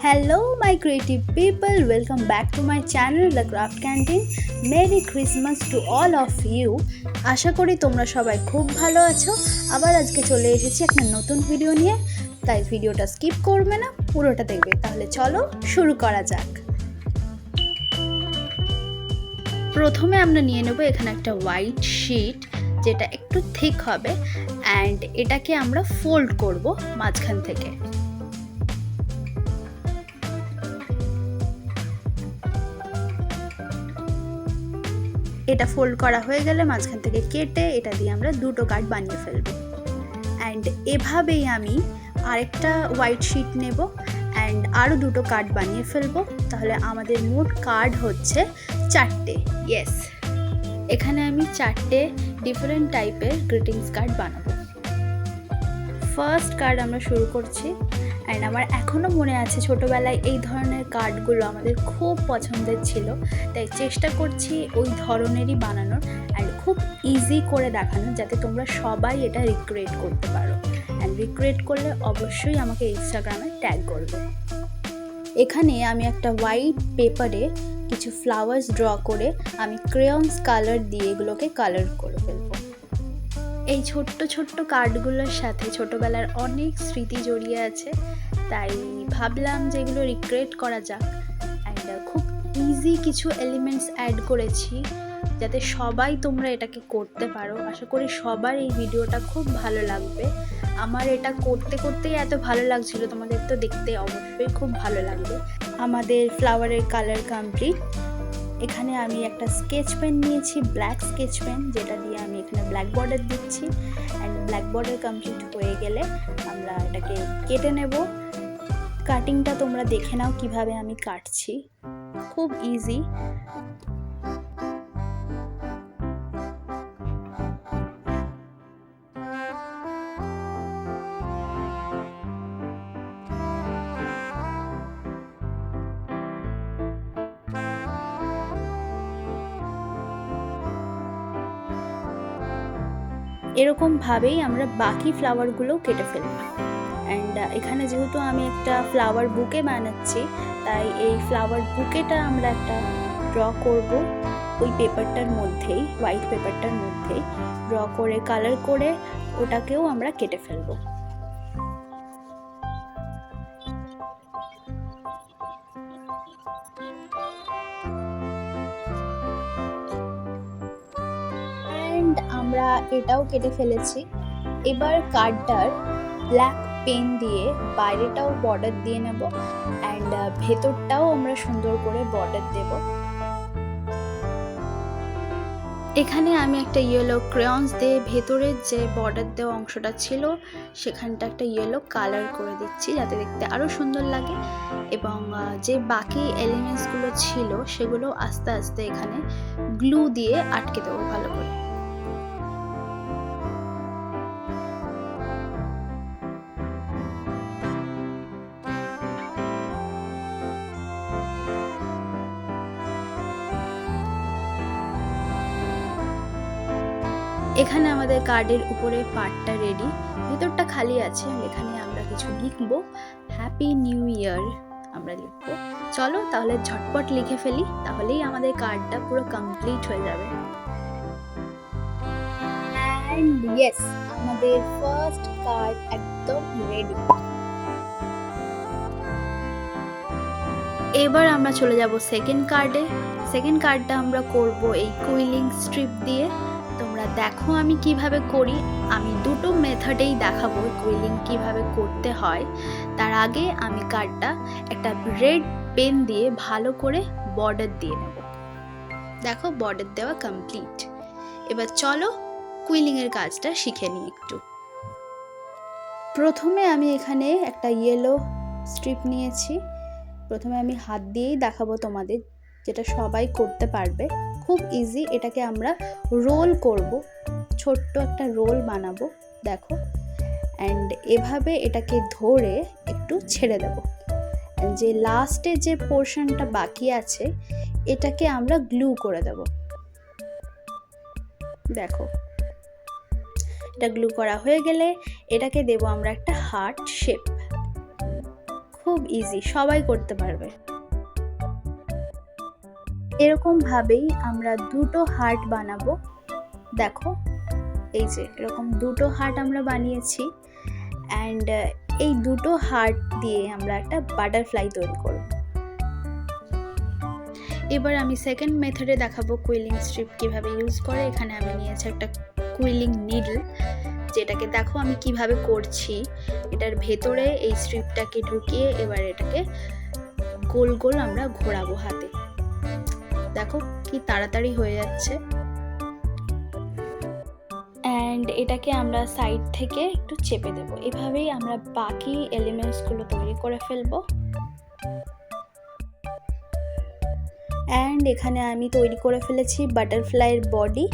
Hello my creative people, welcome back to my channel The Craft Canteen. Merry Christmas to all of you. আশা করি তোমরা সবাই খুব ভালো আছো। আবার আজকে চলে এসেছি একটা নতুন ভিডিও নিয়ে, তাই ভিডিওটা স্কিপ করবে না, পুরোটা দেখবে। তাহলে চলো শুরু করা যাক। প্রথমে আমরা নিয়ে নেব এখানে একটা হোয়াইট শিট, যেটা একটু থিক হবে, অ্যান্ড এটাকে আমরা ফোল্ড করব মাঝখান থেকে। এটা ফোল্ড করা হয়ে গেলে মাঝখান থেকে কেটে এটা দিয়ে আমরা দুটো কার্ড বানিয়ে ফেলবো। অ্যান্ড এভাবেই আমি আরেকটা হোয়াইট শিট নেব অ্যান্ড আরও দুটো কার্ড বানিয়ে ফেলবো। তাহলে আমাদের মোট কার্ড হচ্ছে 4টে। ইয়েস, এখানে আমি 4টে ডিফারেন্ট টাইপের গ্রিটিংস কার্ড বানাবো। ফার্স্ট কার্ড আমরা শুরু করছি। অ্যান্ড আমার এখনও মনে আছে ছোটোবেলায় এই ধরনের কার্ডগুলো আমাদের খুব পছন্দের ছিল, তাই চেষ্টা করছি ওই ধরনেরই বানানোর অ্যান্ড খুব ইজি করে দেখানোর, যাতে তোমরা সবাই এটা রিক্রিয়েট করতে পারো। অ্যান্ড রিক্রিয়েট করলে অবশ্যই আমাকে ইনস্টাগ্রামে ট্যাগ করবে। এখানে আমি একটা হোয়াইট পেপারে কিছু ফ্লাওয়ার্স ড্র করে আমি ক্রেয়ন্স কালার দিয়ে এগুলোকে কালার করে ফেলবো। এই ছোট্ট ছোট্ট কার্ডগুলোর সাথে ছোটোবেলার অনেক স্মৃতি জড়িয়ে আছে, তাই ভাবলাম যে এগুলো রিক্রিয়েট করা যাক। অ্যান্ড খুব ইজি কিছু এলিমেন্টস অ্যাড করেছি, যাতে সবাই তোমরা এটাকে করতে পারো। আশা করি সবার এই ভিডিওটা খুব ভালো লাগবে। আমার এটা করতে করতেই এত ভালো লাগছিল, তোমাদের তো দেখতে অবশ্যই খুব ভালো লাগবে। আমাদের ফ্লাওয়ারের কালার কমপ্লিট। এখানে আমি একটা স্কেচ পেন নিয়েছি, ব্ল্যাক স্কেচ পেন, যেটা দিয়ে আমি এখানে ব্ল্যাক বর্ডার দিচ্ছি। অ্যান্ড ব্ল্যাক বর্ডার কমপ্লিট হয়ে গেলে আমরা এটাকে কেটে নেব। কাটিংটা তোমরা দেখে নাও কিভাবে আমি কাটছি, খুব ইজি। এরকমভাবেই আমরা বাকি ফ্লাওয়ারগুলোও কেটে ফেলব। অ্যান্ড এখানে যেহেতু আমি একটা ফ্লাওয়ার বুকে বানাচ্ছি, তাই এই ফ্লাওয়ার বুকেটা আমরা একটা ড্র করব ওই পেপারটার মধ্যেই, হোয়াইট পেপারটার মধ্যেই ড্র করে কালার করে ওটাকেও আমরা কেটে ফেলবো। আমরা এটাও কেটে ফেলেছি। এবার কার্ডটার ব্ল্যাক পেন দিয়ে বাইরেটাও বর্ডার দিয়ে নেব, অ্যান্ড ভেতরটাও আমরা সুন্দর করে বর্ডার দেব। এখানে আমি একটা ইয়েলো ক্রেয়ন্স দিয়ে ভেতরের যে বর্ডার দেওয়া অংশটা ছিল সেখানটা একটা ইয়েলো কালার করে দিচ্ছি, যাতে দেখতে আরও সুন্দর লাগে। এবং যে বাকি এলিমেন্টসগুলো ছিল সেগুলো আস্তে আস্তে এখানে গ্লু দিয়ে আটকে দেবো ভালো করে। এখানে আমাদের কার্ডের উপরে পার্টটা রেডি, ভেতরটা খালি আছে। এখানে আমরা কিছু লিখবো, হ্যাপি নিউ ইয়ার আমরা লিখবো। চলো তাহলে ঝটপট লিখে ফেলি, তাহলেই আমাদের কার্ডটা পুরো কমপ্লিট হয়ে যাবে। অ্যান্ড ইয়েস, আমাদের ফার্স্ট কার্ড একদম রেডি। এবার আমরা চলে যাব সেকেন্ড কার্ডে। সেকেন্ড কার্ডটা আমরা করব এই কুইলিং স্ট্রিপ দিয়ে। তোমরা দেখো আমি কিভাবে করি, আমি দুটো মেথডেই দেখাবো কুইলিং কিভাবে করতে হয়। তার আগে আমি কার্ডটা একটা রেড পেন দিয়ে ভালো করে বর্ডার দিয়ে নেব। দেখো বর্ডার দেওয়া কমপ্লিট। এবার চলো কুইলিংয়ের কাজটা শিখে নিই একটু। প্রথমে আমি এখানে একটা ইয়েলো স্ট্রিপ নিয়েছি। প্রথমে আমি হাত দিয়েই দেখাবো তোমাদের, যেটা সবাই করতে পারবে, খুব ইজি। এটাকে আমরা রোল করব, ছোট্ট একটা রোল বানাবো, দেখো। অ্যান্ড এভাবে এটাকে ধরে একটু ছেড়ে দেব। যে লাস্টে যে পোর্শনটা বাকি আছে এটাকে আমরা গ্লু করে দেব। দেখো এটা গ্লু করা হয়ে গেলে এটাকে দেব আমরা একটা হার্ট শেপ। খুব ইজি, সবাই করতে পারবে। এরকম ভাবেই আমরা দুটো হার্ট বানাবো। দেখো এই যে এরকম দুটো হার্ট আমরা বানিয়েছি, অ্যান্ড এই দুটো হার্ট দিয়ে আমরা একটা বাটারফ্লাই তৈরি করব। এবার আমি সেকেন্ড মেথডে দেখাবো কুইলিং স্ট্রিপ কিভাবে ইউজ করে। এখানে আমি নিয়েছি একটা কুইলিং নিডল, যেটাকে দেখো আমি কিভাবে করছি। এটার ভেতরে এই স্ট্রিপটাকে ঢুকিয়ে এবার এটাকে গোল গোল আমরা ঘোরাবো হাতে। দেখো কি তাড়াতাড়ি হয়ে যাচ্ছে। অ্যান্ড এটাকে আমরা সাইড থেকে একটু চেপে দেবো। এভাবেই আমরা বাকি এলিমেন্টসগুলো তৈরি করে ফেলবো। অ্যান্ড এখানে আমি তৈরি করে ফেলেছি বাটারফ্লাইয়ের বডি,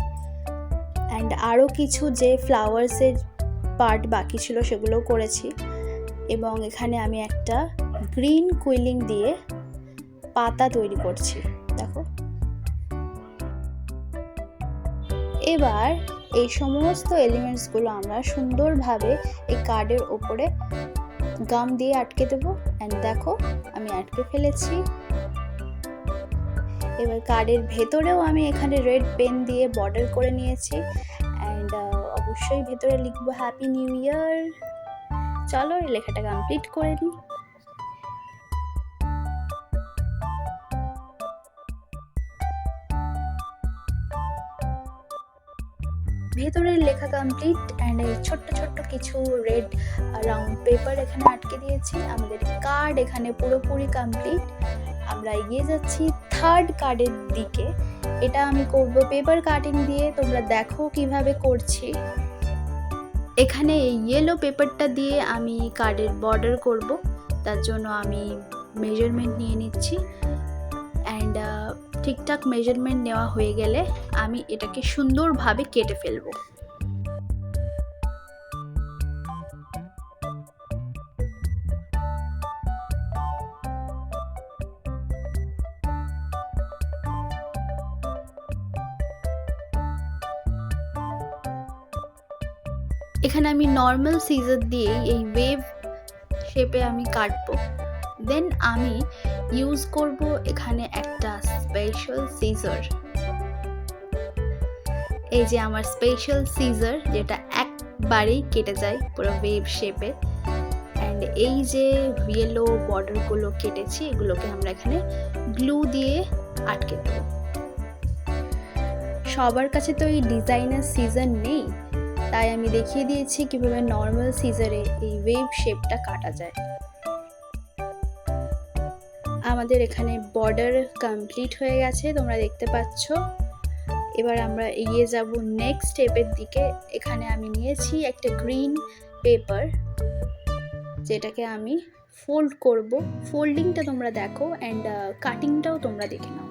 অ্যান্ড আরও কিছু যে ফ্লাওয়ার্সের পার্ট বাকি ছিল সেগুলোও করেছি। এবং এখানে আমি একটা গ্রিন কুইলিং দিয়ে পাতা তৈরি করছি, দেখো। এবার এই সমস্ত এলিমেন্টসগুলো আমরা সুন্দরভাবে এই কার্ডের ওপরে গাম দিয়ে আটকে দেবো। অ্যান্ড দেখো আমি আটকে ফেলেছি। এবার কার্ডের ভেতরেও আমি এখানে রেড পেন দিয়ে বর্ডার করে নিয়েছি, অ্যান্ড অবশ্যই ভেতরে লিখবো হ্যাপি নিউ ইয়ার। চলো এই লেখাটা কমপ্লিট করে নিই। ভেতরের লেখা কমপ্লিট, অ্যান্ড এই ছোট্ট ছোট্ট কিছু রেড রাউন্ড পেপার এখানে আটকে দিয়েছি। আমাদের কার্ড এখানে পুরোপুরি কমপ্লিট। আমরা এগিয়ে যাচ্ছি থার্ড কার্ডের দিকে। এটা আমি করব পেপার কাটিং দিয়ে, তোমরা দেখো কিভাবে করছি। এখানে এই ইয়েলো পেপারটা দিয়ে আমি কার্ডের বর্ডার করব, তার জন্য আমি মেজারমেন্ট নিয়ে নিচ্ছি। অ্যান্ড ঠিকঠাক মেজারমেন্ট নেওয়া হয়ে গেলে আমি এটাকে সুন্দরভাবে কেটে ফেলবো। এখানে আমি নর্মাল সিজার দিয়ে এই ওয়েভ শেপে আমি কাটবো। দেন আমি ইউজ করব এখানে একটা স্পেশাল সিজার। এই যে আমার স্পেশাল সিজার, যেটা একবারেই কেটে যায় পুরো ওয়েভ শেপে। অ্যান্ড এই যে ইয়েলো বর্ডারগুলো কেটেছি এগুলোকে আমরা এখানে গ্লু দিয়ে আটকে দেব। সবার কাছে তো এই ডিজাইনার সিজার নেই, তাই আমি দেখিয়ে দিয়েছি কিভাবে নর্মাল সিজারে এই ওয়েভ শেপটা কাটা যায়। আমাদের এখানে বর্ডার কমপ্লিট হয়ে গেছে, তোমরা দেখতে পাচ্ছ। এবার আমরা এগিয়ে যাব নেক্সট স্টেপের দিকে। এখানে আমি নিয়েছি একটা গ্রিন পেপার, যেটাকে আমি ফোল্ড করব। ফোল্ডিংটা তোমরা দেখো, অ্যান্ড কাটিংটাও তোমরা দেখে নাও।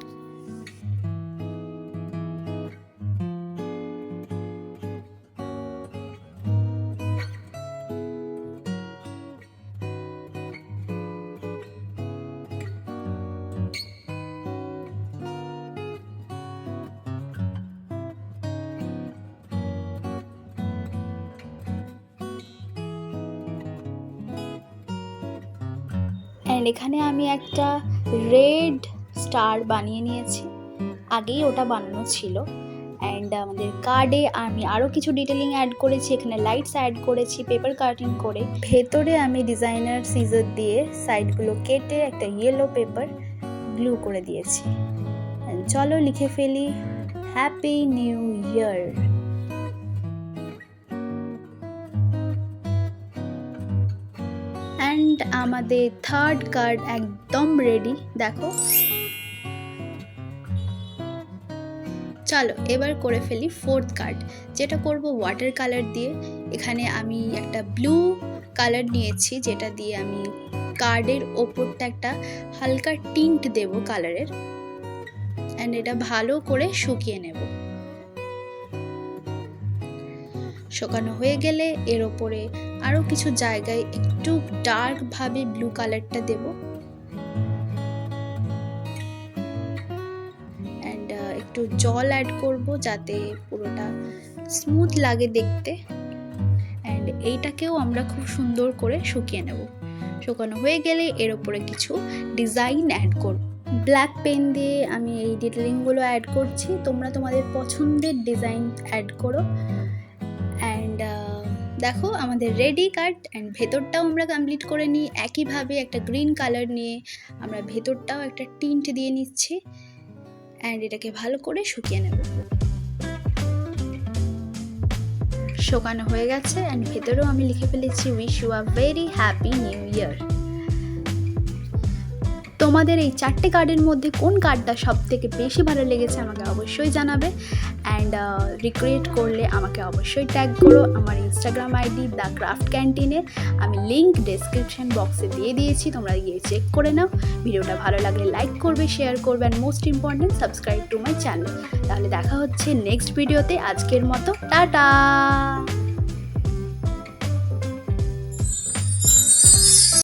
অ্যান্ড এখানে আমি একটা রেড স্টার বানিয়ে নিয়েছি, আগেই ওটা বানানো ছিল। অ্যান্ড আমাদের কার্ডে আমি আরও কিছু ডিটেলিং অ্যাড করেছি, এখানে লাইটস অ্যাড করেছি পেপার কাটিং করে। ভেতরে আমি ডিজাইনার সিজার দিয়ে সাইডগুলো কেটে একটা ইয়েলো পেপার গ্লু করে দিয়েছি। চলো লিখে ফেলি হ্যাপি নিউ ইয়ার। অ্যান্ড আমাদের থার্ড কার্ড একদম রেডি, দেখো। চলো এবার করে ফেলি ফোর্থ কার্ড, যেটা করব ওয়াটার কালার দিয়ে। এখানে আমি একটা ব্লু কালার নিয়েছি, যেটা দিয়ে আমি কার্ডের ওপরটা একটা হালকা টিন্ট দেব কালারের। অ্যান্ড এটা ভালো করে শুকিয়ে নেব। শুকানো হয়ে গেলে এর ওপরে আরও কিছু জায়গায় একটু ডার্ক ভাবে ব্লু কালারটা দেব। অ্যান্ড একটু জল অ্যাড করব যাতে পুরোটা স্মুথ লাগে দেখতে। অ্যান্ড এইটাকেও আমরা খুব সুন্দর করে শুকিয়ে নেব। শুকানো হয়ে গেলে এর ওপরে কিছু ডিজাইন অ্যাড করব। ব্ল্যাক পেন দিয়ে আমি এই ডিটেলিংগুলো অ্যাড করছি, তোমরা তোমাদের পছন্দের ডিজাইন অ্যাড করো। অ্যান্ড দেখো আমাদের রেডি কাট। অ্যান্ড ভেতরটাও আমরা কমপ্লিট করে নিই একইভাবে একটা গ্রিন কালার নিয়ে আমরা ভেতরটাও একটা টিন্ট দিয়ে নিচ্ছি। অ্যান্ড এটাকে ভালো করে শুকিয়ে নেব। শুকানো হয়ে গেছে। অ্যান্ড ভেতরেও আমি লিখে ফেলেছি wish you a very happy new year. তোমাদের এই 4টে কার্ডের মধ্যে কোন কার্ডটা সব থেকে বেশি ভালো লেগেছে আমাকে অবশ্যই জানাবে। অ্যান্ড রিক্রিয়েট করলে আমাকে অবশ্যই ট্যাগ করো আমার ইনস্টাগ্রাম আইডি দ্য ক্রাফট ক্যান্টিনে। আমি লিঙ্ক ডেসক্রিপশন বক্সে দিয়ে দিয়েছি, তোমরা গিয়ে চেক করে নাও। ভিডিওটা ভালো লাগলে লাইক করবে, শেয়ার করবে, and most important subscribe to my channel. তাহলে দেখা হচ্ছে নেক্সট ভিডিওতে। আজকের মতো টাটা।